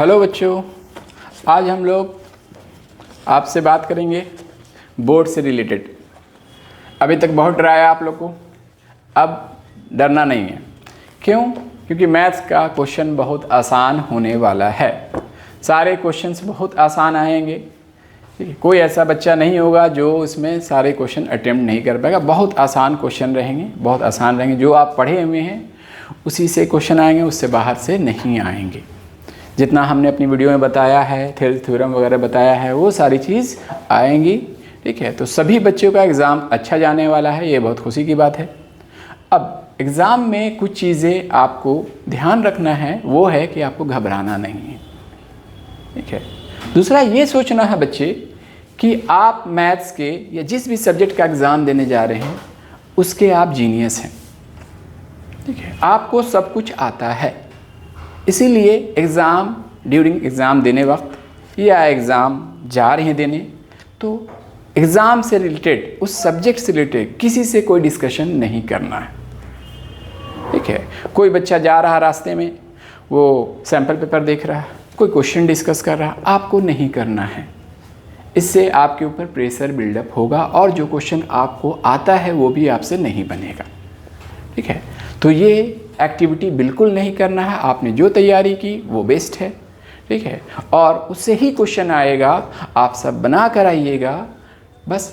Hello बच्चों, आज हम लोग आपसे बात करेंगे बोर्ड से रिलेटेड। अभी तक बहुत डराया आप लोग को, अब डरना नहीं है। क्यों? क्योंकि मैथ्स का क्वेश्चन बहुत आसान होने वाला है। सारे क्वेश्चंस बहुत आसान आएंगे। ठीक है, कोई ऐसा बच्चा नहीं होगा जो उसमें सारे क्वेश्चन अटेम्प्ट नहीं कर पाएगा। बहुत आसान क्वेश्चन रहेंगे, बहुत आसान रहेंगे। जो आप पढ़े हुए हैं उसी से क्वेश्चन आएंगे, उससे बाहर से नहीं आएंगे। जितना हमने अपनी वीडियो में बताया है, थ्योरम वगैरह बताया है, वो सारी चीज़ आएंगी। ठीक है, तो सभी बच्चों का एग्ज़ाम अच्छा जाने वाला है, ये बहुत खुशी की बात है। अब एग्ज़ाम में कुछ चीज़ें आपको ध्यान रखना है, वो है कि आपको घबराना नहीं है। ठीक है, दूसरा ये सोचना है बच्चे कि आप मैथ्स के या जिस भी सब्जेक्ट का एग्ज़ाम देने जा रहे हैं उसके आप जीनियस हैं। ठीक है, आपको सब कुछ आता है, इसीलिए एग्ज़ाम ड्यूरिंग एग्ज़ाम देने वक्त या एग्ज़ाम जा रहे हैं देने, तो एग्ज़ाम से रिलेटेड, उस सब्जेक्ट से रिलेटेड किसी से कोई डिस्कशन नहीं करना है। ठीक है, कोई बच्चा जा रहा रास्ते में, वो सैम्पल पेपर देख रहा है, कोई क्वेश्चन डिस्कस कर रहा, आपको नहीं करना है। इससे आपके ऊपर प्रेशर बिल्डअप होगा और जो क्वेश्चन आपको आता है वो भी आपसे नहीं बनेगा। ठीक है, तो ये एक्टिविटी बिल्कुल नहीं करना है। आपने जो तैयारी की वो बेस्ट है। ठीक है, और उससे ही क्वेश्चन आएगा, आप सब बना कर आइएगा। बस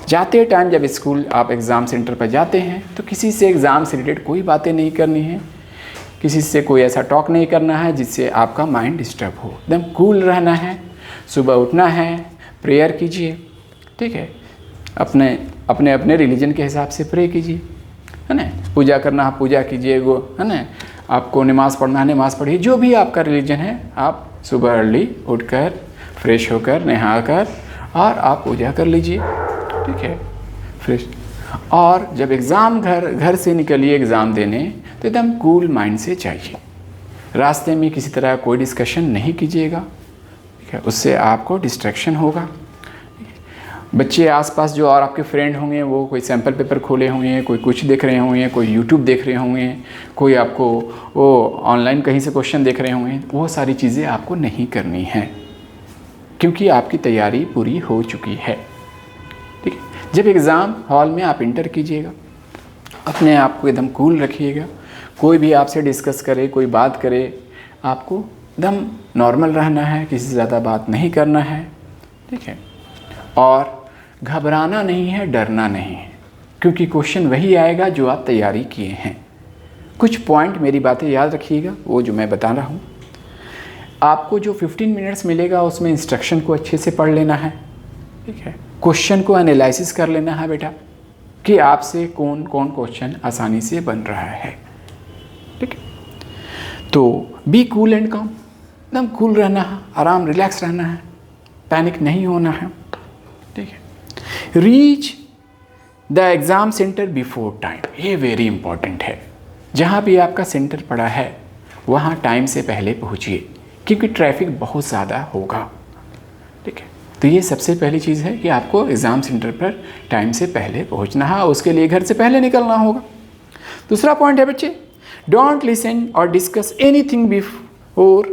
जाते टाइम जब स्कूल आप एग्ज़ाम सेंटर पर जाते हैं तो किसी से एग्ज़ाम से रिलेटेड कोई बातें नहीं करनी है, किसी से कोई ऐसा टॉक नहीं करना है जिससे आपका माइंड डिस्टर्ब हो। एकदम कूल रहना है, सुबह उठना है, प्रेयर कीजिए। ठीक है, अपने अपने अपने रिलीजन के हिसाब से प्रे कीजिए, है ना। पूजा करना है पूजा कीजिए, वो है ना। आपको नमाज़ पढ़ना है नमाज़ पढ़िए। जो भी आपका रिलीजन है, आप सुबह अर्ली उठकर फ्रेश होकर नहाकर और आप पूजा कर लीजिए। ठीक है, फ्रेश। और जब एग्ज़ाम घर से निकलिए एग्ज़ाम देने, तो एकदम कूल माइंड से जाइए। रास्ते में किसी तरह कोई डिस्कशन नहीं कीजिएगा। ठीक है, उससे आपको डिस्ट्रैक्शन होगा। बच्चे आसपास जो और आपके फ्रेंड होंगे वो कोई सैम्पल पेपर खोले होंगे, कोई कुछ देख रहे होंगे, कोई यूट्यूब देख रहे होंगे, कोई आपको वो ऑनलाइन कहीं से क्वेश्चन देख रहे होंगे। वो सारी चीज़ें आपको नहीं करनी है, क्योंकि आपकी तैयारी पूरी हो चुकी है। ठीक है, जब एग्ज़ाम हॉल में आप इंटर कीजिएगा, अपने आप को एकदम कूल रखिएगा। कोई भी आपसे डिस्कस करे, कोई बात करे, आपको एकदम नॉर्मल रहना है, किसी से ज़्यादा बात नहीं करना है। ठीक है, और घबराना नहीं है, डरना नहीं है, क्योंकि क्वेश्चन वही आएगा जो आप तैयारी किए हैं। कुछ पॉइंट मेरी बातें याद रखिएगा, वो जो मैं बता रहा हूँ। आपको जो 15 मिनट्स मिलेगा उसमें इंस्ट्रक्शन को अच्छे से पढ़ लेना है। ठीक है, क्वेश्चन को एनालिसिस कर लेना है बेटा, कि आपसे कौन कौन क्वेश्चन आसानी से बन रहा है। ठीक है, तो बी कूल एंड काम, एकदम कूल रहना है, आराम रिलैक्स रहना है, पैनिक नहीं होना है। ठीक है, reach the exam centre before time, ये वेरी इंपॉर्टेंट है। जहाँ भी आपका सेंटर पड़ा है वहाँ टाइम से पहले पहुँचिए, क्योंकि ट्रैफिक बहुत ज़्यादा होगा। ठीक है, तो ये सबसे पहली चीज़ है कि आपको एग्ज़ाम सेंटर पर टाइम से पहले पहुँचना है, उसके लिए घर से पहले निकलना होगा। दूसरा पॉइंट है बच्चे, डोंट लिसन और discuss anything before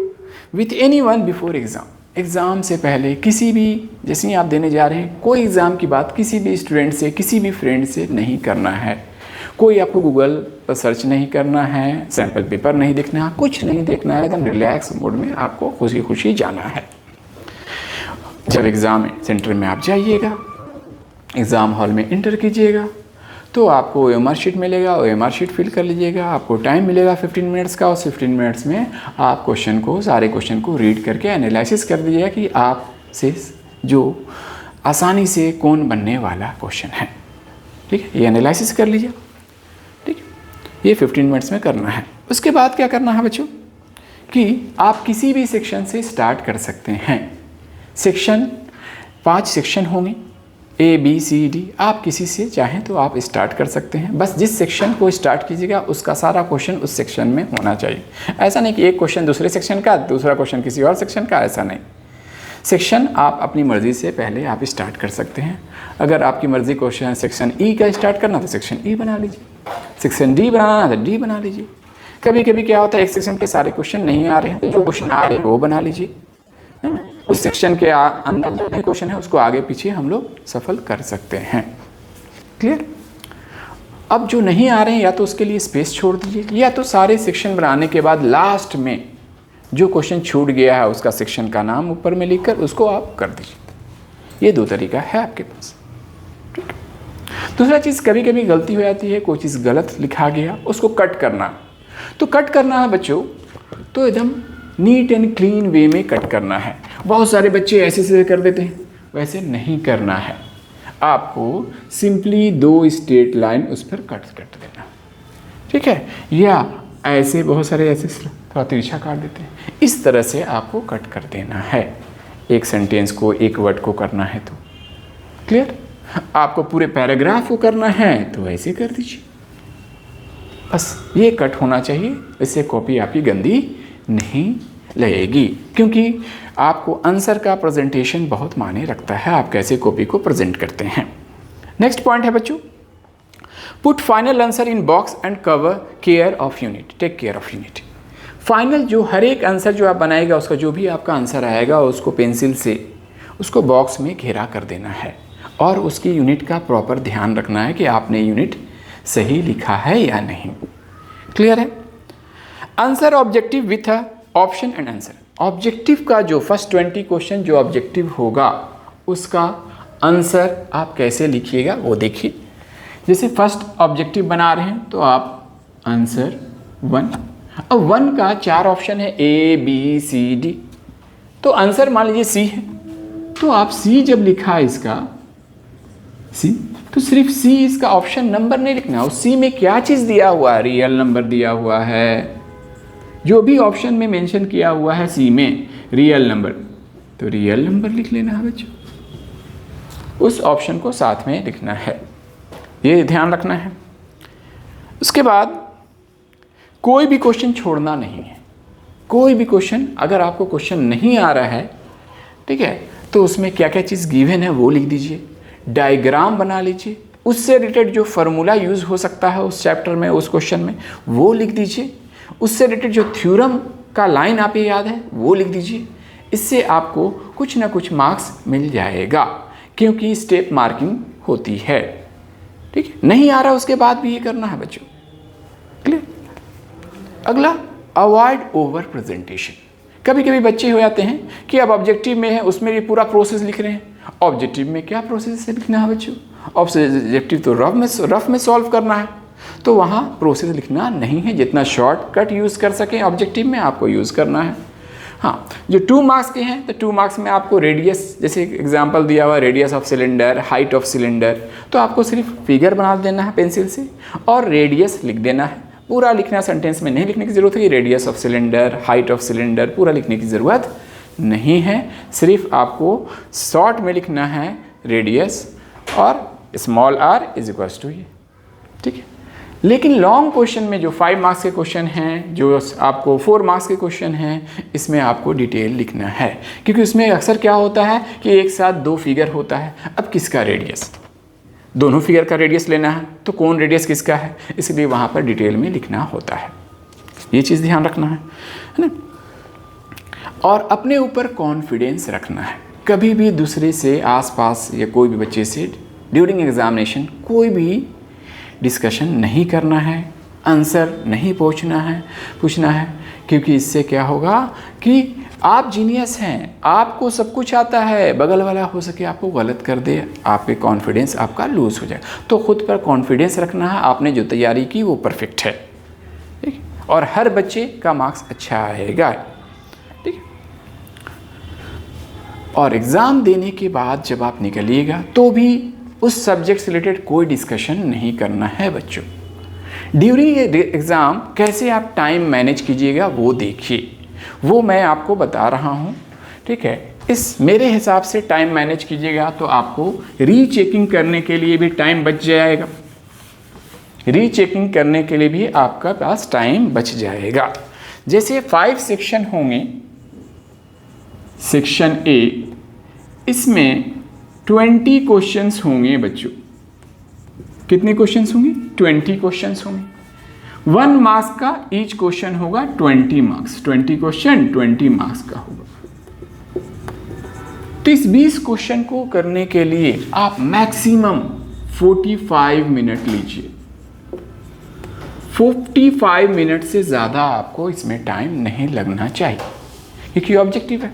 with anyone before exam. Exam से पहले किसी भी, जैसे ही आप देने जा रहे हैं, कोई एग्ज़ाम की बात किसी भी स्टूडेंट से, किसी भी फ्रेंड से नहीं करना है। कोई आपको गूगल पर सर्च नहीं करना है, सैम्पल पेपर नहीं देखना है, कुछ नहीं देखना है। एकदम रिलैक्स मोड में आपको खुशी खुशी जाना है। जब एग्ज़ाम सेंटर में आप जाइएगा, एग्ज़ाम हॉल में इंटर कीजिएगा, तो आपको OMR शीट मिलेगा, OMR शीट फिल कर लीजिएगा। आपको टाइम मिलेगा 15 मिनट्स का, उस 15 मिनट्स में आप सारे क्वेश्चन को रीड करके एनालिसिस कर दीजिएगा कि आपसे जो आसानी से कौन बनने वाला क्वेश्चन है। ठीक है, ये एनालिसिस कर लीजिए। ठीक है, ये 15 मिनट्स में करना है। उसके बाद क्या करना है बच्चों, कि आप किसी भी सेक्शन से स्टार्ट कर सकते हैं। सेक्शन 5 सेक्शन होंगे, ABCD, आप किसी से चाहें तो आप स्टार्ट कर सकते हैं। बस जिस सेक्शन को स्टार्ट कीजिएगा उसका सारा क्वेश्चन उस सेक्शन में होना चाहिए। ऐसा नहीं कि एक क्वेश्चन दूसरे सेक्शन का, दूसरा क्वेश्चन किसी और सेक्शन का, ऐसा नहीं। सेक्शन आप अपनी मर्ज़ी से पहले आप स्टार्ट कर सकते हैं। अगर आपकी मर्ज़ी क्वेश्चन सेक्शन E का स्टार्ट करना तो सेक्शन E बना लीजिए, सेक्शन D बनाना है तो D बना लीजिए। कभी कभी क्या होता है, एक सेक्शन के सारे क्वेश्चन नहीं आ रहे हैं, तो जो क्वेश्चन आ रहे हैं वो बना लीजिए, है ना। उस सेक्शन के अंदर जो क्वेश्चन है उसको आगे पीछे हम लोग सफल कर सकते हैं। क्लियर। अब जो नहीं आ रहे हैं या तो उसके लिए स्पेस छोड़ दीजिए, या तो सारे सेक्शन बनाने के बाद लास्ट में जो क्वेश्चन छूट गया है उसका सेक्शन का नाम ऊपर में लिखकर उसको आप कर दीजिए। ये दो तरीका है आपके पास। ठीक। दूसरा चीज़, कभी कभी गलती हो जाती है, कोई चीज़ गलत लिखा गया उसको कट करना। तो कट करना है बच्चों तो एकदम नीट एंड क्लीन वे में कट करना है। बहुत सारे बच्चे ऐसे कर देते हैं, वैसे नहीं करना है। आपको सिंपली 2 स्ट्रेट लाइन उस पर कट देना, ठीक है। या ऐसे बहुत सारे ऐसे थोड़ा तिरछा काट देते हैं, इस तरह से आपको कट कर देना है। एक सेंटेंस को, एक वर्ड को करना है तो क्लियर। आपको पूरे पैराग्राफ को करना है तो ऐसे कर दीजिए, बस ये कट होना चाहिए। इससे कॉपी आपकी गंदी नहीं लगेगी, क्योंकि आपको आंसर का प्रेजेंटेशन बहुत मायने रखता है, आप कैसे कॉपी को प्रेजेंट करते हैं। नेक्स्ट पॉइंट है बच्चों, put final answer in box and cover care of unit, take care of unit. Final जो हर एक आंसर जो आप बनाएगा, उसका जो भी आपका आंसर आएगा उसको पेंसिल से उसको बॉक्स में घेरा कर देना है, और उसकी यूनिट का प्रॉपर ध्यान रखना है कि आपने यूनिट सही लिखा है या नहीं। क्लियर है। Answer objective with a option and answer. Objective का जो फर्स्ट 20 क्वेश्चन जो ऑब्जेक्टिव होगा उसका आंसर आप कैसे लिखिएगा वो देखिए। जैसे फर्स्ट ऑब्जेक्टिव बना रहे हैं तो आप आंसर 1, अब 1 का 4 ऑप्शन है A B C D, तो आंसर मान लीजिए C है, तो आप C जब लिखा है इसका C, तो सिर्फ C इसका ऑप्शन नंबर नहीं लिखना, उस C में क्या चीज़ दिया हुआ है, रियल नंबर दिया हुआ है, जो भी ऑप्शन में मेंशन किया हुआ है C में रियल नंबर, तो रियल नंबर लिख लेना है बच्चों, उस ऑप्शन को साथ में लिखना है, ये ध्यान रखना है। उसके बाद कोई भी क्वेश्चन छोड़ना नहीं है। कोई भी क्वेश्चन, अगर आपको क्वेश्चन नहीं आ रहा है, ठीक है, तो उसमें क्या क्या चीज़ गिवन है वो लिख दीजिए, डायग्राम बना लीजिए, उससे रिलेटेड जो फार्मूला यूज़ हो सकता है उस चैप्टर में, उस क्वेश्चन में वो लिख दीजिए, उससे रिलेटेड जो थ्योरम का लाइन आप ये याद है वो लिख दीजिए। इससे आपको कुछ ना कुछ मार्क्स मिल जाएगा, क्योंकि स्टेप मार्किंग होती है। ठीक है, नहीं आ रहा उसके बाद भी ये करना है बच्चों। क्लियर। अगला, अवॉइड ओवर प्रेजेंटेशन। कभी कभी बच्चे हो जाते हैं कि अब ऑब्जेक्टिव में है उसमें भी पूरा प्रोसेस लिख रहे हैं। ऑब्जेक्टिव में क्या प्रोसेस से लिखना है बच्चों, ऑब्जेक्टिव तो रफ में सॉल्व करना है, तो वहाँ प्रोसेस लिखना नहीं है। जितना शॉर्टकट यूज़ कर सकें ऑब्जेक्टिव में आपको यूज़ करना है। हाँ, जो 2 मार्क्स के हैं तो 2 मार्क्स में आपको रेडियस, जैसे एग्जांपल दिया हुआ radius of cylinder, height of cylinder, तो आपको सिर्फ फिगर बना देना है पेंसिल से और रेडियस लिख देना है। पूरा लिखना सेंटेंस में नहीं लिखने की ज़रूरत है कि radius of cylinder, height of cylinder, पूरा लिखने की ज़रूरत नहीं है। सिर्फ आपको शॉर्ट में लिखना है रेडियस और small r is equals to ये। ठीक है, लेकिन लॉन्ग क्वेश्चन में जो 5 मार्क्स के क्वेश्चन हैं, जो आपको 4 मार्क्स के क्वेश्चन हैं, इसमें आपको डिटेल लिखना है, क्योंकि उसमें अक्सर क्या होता है कि एक साथ 2 फिगर होता है। अब किसका रेडियस, दोनों फिगर का रेडियस लेना है, तो कौन रेडियस किसका है, इसलिए वहाँ पर डिटेल में लिखना होता है। ये चीज़ ध्यान रखना है ना। और अपने ऊपर कॉन्फिडेंस रखना है। कभी भी दूसरे से, आसपास या कोई भी बच्चे से ड्यूरिंग एग्जामिनेशन कोई भी डिस्कशन नहीं करना है, आंसर नहीं पूछना है, क्योंकि इससे क्या होगा कि आप जीनियस हैं, आपको सब कुछ आता है, बगल वाला हो सके आपको गलत कर दे, आपके कॉन्फिडेंस आपका लूज हो जाए। तो खुद पर कॉन्फिडेंस रखना है, आपने जो तैयारी की वो परफेक्ट है, ठीक, और हर बच्चे का मार्क्स अच्छा आएगा। ठीक, और एग्ज़ाम देने के बाद जब आप निकलिएगा तो भी उस सब्जेक्ट से रिलेटेड कोई डिस्कशन नहीं करना है बच्चों। ड्यूरिंग एग्ज़ाम कैसे आप टाइम मैनेज कीजिएगा वो देखिए, वो मैं आपको बता रहा हूँ। ठीक है, इस मेरे हिसाब से टाइम मैनेज कीजिएगा तो आपको रीचेकिंग करने के लिए भी टाइम बच जाएगा, रीचेकिंग करने के लिए भी आपका पास टाइम बच जाएगा। जैसे 5 सेक्शन होंगे, सेक्शन A, इसमें 20 क्वेश्चंस होंगे बच्चों। कितने क्वेश्चंस होंगे? 20 क्वेश्चंस होंगे। 1 मार्क्स का ईच क्वेश्चन होगा 20 मार्क्स, 20 क्वेश्चन 20 मार्क्स का होगा। तो इस 20 क्वेश्चन को करने के लिए आप मैक्सिमम 45 मिनट लीजिए। 45 मिनट से ज़्यादा आपको इसमें टाइम नहीं लगना चाहिए, क्योंकि ऑब्जेक्टिव है।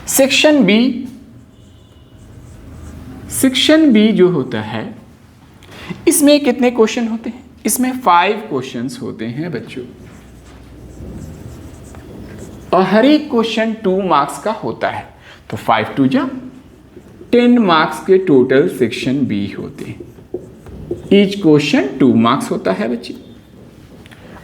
सेक्शन बी जो होता है, इसमें कितने क्वेश्चन होते हैं? इसमें 5 क्वेश्चंस होते हैं बच्चों, और हर एक क्वेश्चन 2 मार्क्स का होता है। तो 5 2 जा 10 मार्क्स के टोटल सेक्शन बी होते हैं। ईच क्वेश्चन 2 मार्क्स होता है बच्चे,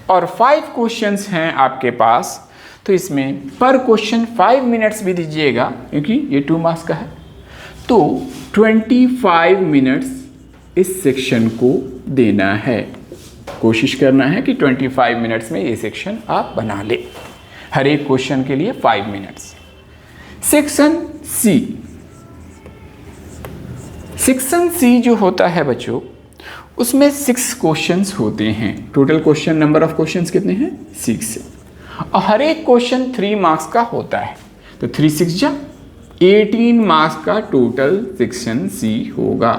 और 5 क्वेश्चंस हैं आपके पास, तो इसमें पर क्वेश्चन 5 मिनट्स भी दीजिएगा, क्योंकि ये 2 मार्क्स का है। तो 25 मिनट्स इस सेक्शन को देना है। कोशिश करना है कि 25 मिनट्स में ये सेक्शन आप बना ले, हर एक क्वेश्चन के लिए 5 मिनट्स। सेक्शन सी जो होता है बच्चों, उसमें 6 क्वेश्चंस होते हैं। Total question number of questions कितने हैं? 6, और हर एक क्वेश्चन 3 मार्क्स का होता है। तो 3 6 जा 18 मार्क्स का टोटल सेक्शन सी होगा,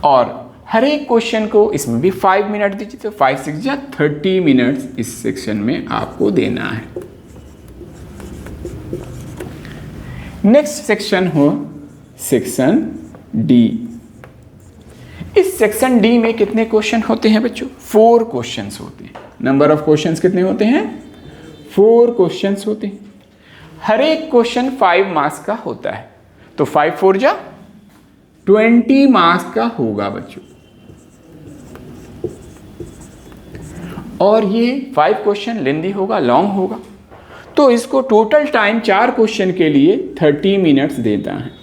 और हर एक क्वेश्चन को इसमें भी 5 मिनट दीजिए। तो 5 6 जा 30 मिनट्स इस सेक्शन में आपको देना है। नेक्स्ट सेक्शन हो सेक्शन डी। इस सेक्शन डी में कितने क्वेश्चन होते हैं बच्चों? 4 क्वेश्चंस होते हैं। नंबर ऑफ क्वेश्चंस कितने होते हैं? 4 क्वेश्चंस होते हैं। हर एक क्वेश्चन 5 मार्क्स का होता है। तो 5 4 जा 20 मार्क्स का होगा बच्चों, और ये 5 क्वेश्चन लेंदी होगा, लॉन्ग होगा। तो इसको टोटल टाइम 4 क्वेश्चन के लिए 30 मिनट्स देता है।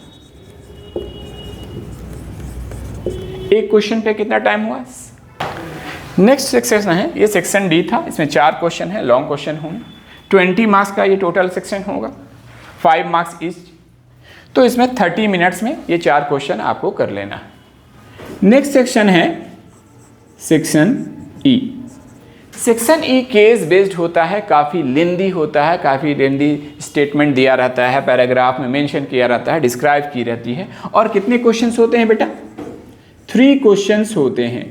एक क्वेश्चन पे कितना टाइम हुआ? नेक्स्ट सेक्शन है, ये सेक्शन डी था, इसमें 4 क्वेश्चन है, लॉन्ग क्वेश्चन होंगे। 20 मार्क्स का ये टोटल सेक्शन होगा, 5 मार्क्स ईच। तो इसमें 30 मिनट्स में ये 4 क्वेश्चन आपको कर लेना है। नेक्स्ट सेक्शन है section E. Section E case based होता है, काफ़ी लेंदी होता है, काफ़ी लेंदी स्टेटमेंट दिया रहता है, पैराग्राफ में मेंशन किया रहता है, डिस्क्राइब की रहती है। और कितने क्वेश्चंस होते हैं बेटा? 3 क्वेश्चंस होते हैं।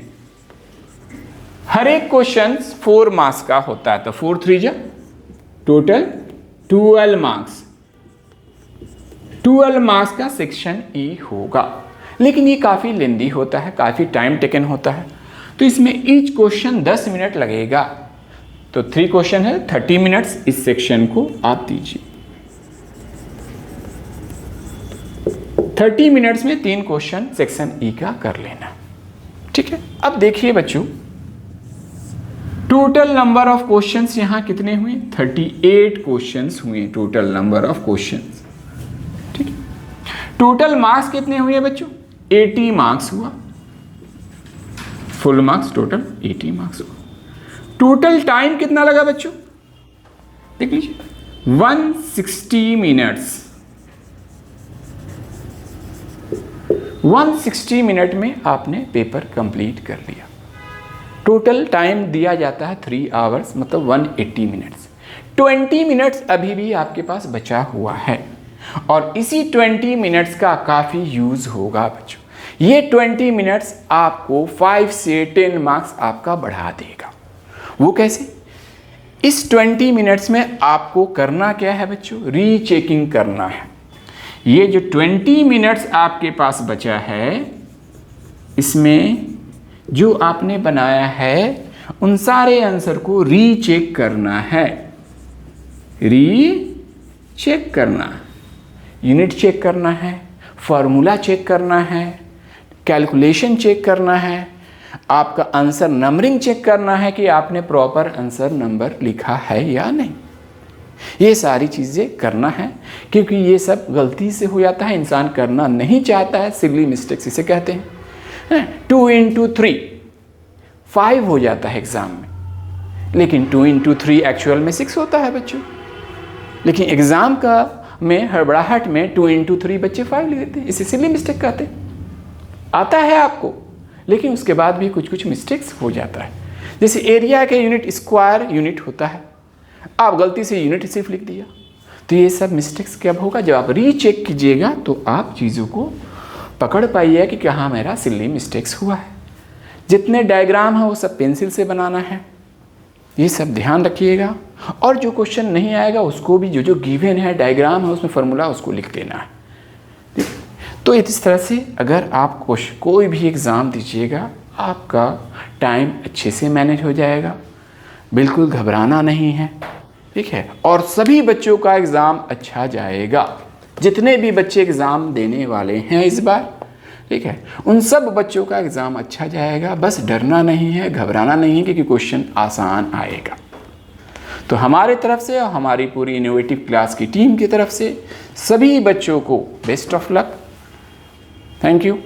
हर एक क्वेश्चन 4 मार्क्स का होता है। तो 4 3 जा टोटल 12 मार्क्स। 12 मार्क्स का सेक्शन ई होगा, लेकिन ये काफ़ी लेंदी होता है, काफ़ी टाइम टेकन होता है। तो इसमें ईच क्वेश्चन 10 मिनट लगेगा। तो 3 क्वेश्चन है, 30 मिनट्स इस सेक्शन को आप दीजिए। 30 मिनट्स में 3 क्वेश्चन सेक्शन ई का कर लेना, ठीक है। अब देखिए बच्चों, टोटल नंबर ऑफ क्वेश्चंस यहां कितने हुए? 38 क्वेश्चंस हुए टोटल नंबर ऑफ क्वेश्चंस, ठीक है। टोटल मार्क्स कितने हुए बच्चों? 80 मार्क्स हुआ। फुल मार्क्स टोटल 80 मार्क्स हुआ। टोटल टाइम कितना लगा बच्चों? देख लीजिए 160 मिनट्स। 160 मिनट में आपने पेपर कंप्लीट कर लिया। टोटल टाइम दिया जाता है 3 आवर्स, मतलब 180 मिनट्स। 20 मिनट्स अभी भी आपके पास बचा हुआ है, और इसी 20 मिनट्स का काफ़ी यूज़ होगा बच्चों। ये 20 मिनट्स आपको 5 से 10 मार्क्स आपका बढ़ा देगा। वो कैसे? इस 20 मिनट्स में आपको करना क्या है बच्चों? रीचेकिंग करना है। ये जो 20 मिनट्स आपके पास बचा है, इसमें जो आपने बनाया है उन सारे आंसर को रीचेक करना है। रीचेक करना, यूनिट चेक करना है, फॉर्मूला चेक करना है, कैलकुलेशन चेक करना है, आपका आंसर नंबरिंग चेक करना है कि आपने प्रॉपर आंसर नंबर लिखा है या नहीं। ये सारी चीज़ें करना है, क्योंकि ये सब गलती से हो जाता है, इंसान करना नहीं चाहता है, सिली मिस्टेक्स इसे कहते हैं। 2 into 3 5 हो जाता है एग्ज़ाम में, लेकिन 2 into 3 एक्चुअल में 6 होता है बच्चों। लेकिन एग्ज़ाम का में हड़बड़ाहट में 2 into 3 बच्चे 5 लिख देते हैं, इसे सिली मिस्टेक कहते हैं। आता है आपको, लेकिन उसके बाद भी कुछ कुछ मिस्टेक्स हो जाता है। जैसे एरिया के यूनिट स्क्वायर यूनिट होता है, आप गलती से यूनिट सिर्फ लिख दिया, तो ये सब मिस्टेक्स कब होगा, जब आप रीचेक कीजिएगा तो आप चीज़ों को पकड़ पाइए कि कहाँ मेरा सिली मिस्टेक्स हुआ है। जितने डायग्राम है वो सब पेंसिल से बनाना है, ये सब ध्यान रखिएगा। और जो क्वेश्चन नहीं आएगा उसको भी जो गिवन है डायग्राम है उसमें फार्मूला उसको लिख देना है। ठीक, तो इस तरह से अगर आप कोई भी एग्ज़ाम दीजिएगा आपका टाइम अच्छे से मैनेज हो जाएगा, बिल्कुल घबराना नहीं है। ठीक है, और सभी बच्चों का एग्ज़ाम अच्छा जाएगा, जितने भी बच्चे एग्ज़ाम देने वाले हैं इस बार, ठीक है, उन सब बच्चों का एग्ज़ाम अच्छा जाएगा। बस डरना नहीं है, घबराना नहीं है, क्योंकि क्वेश्चन आसान आएगा। तो हमारे तरफ से और हमारी पूरी इनोवेटिव क्लास की टीम की तरफ से सभी बच्चों को best of luck. Thank you.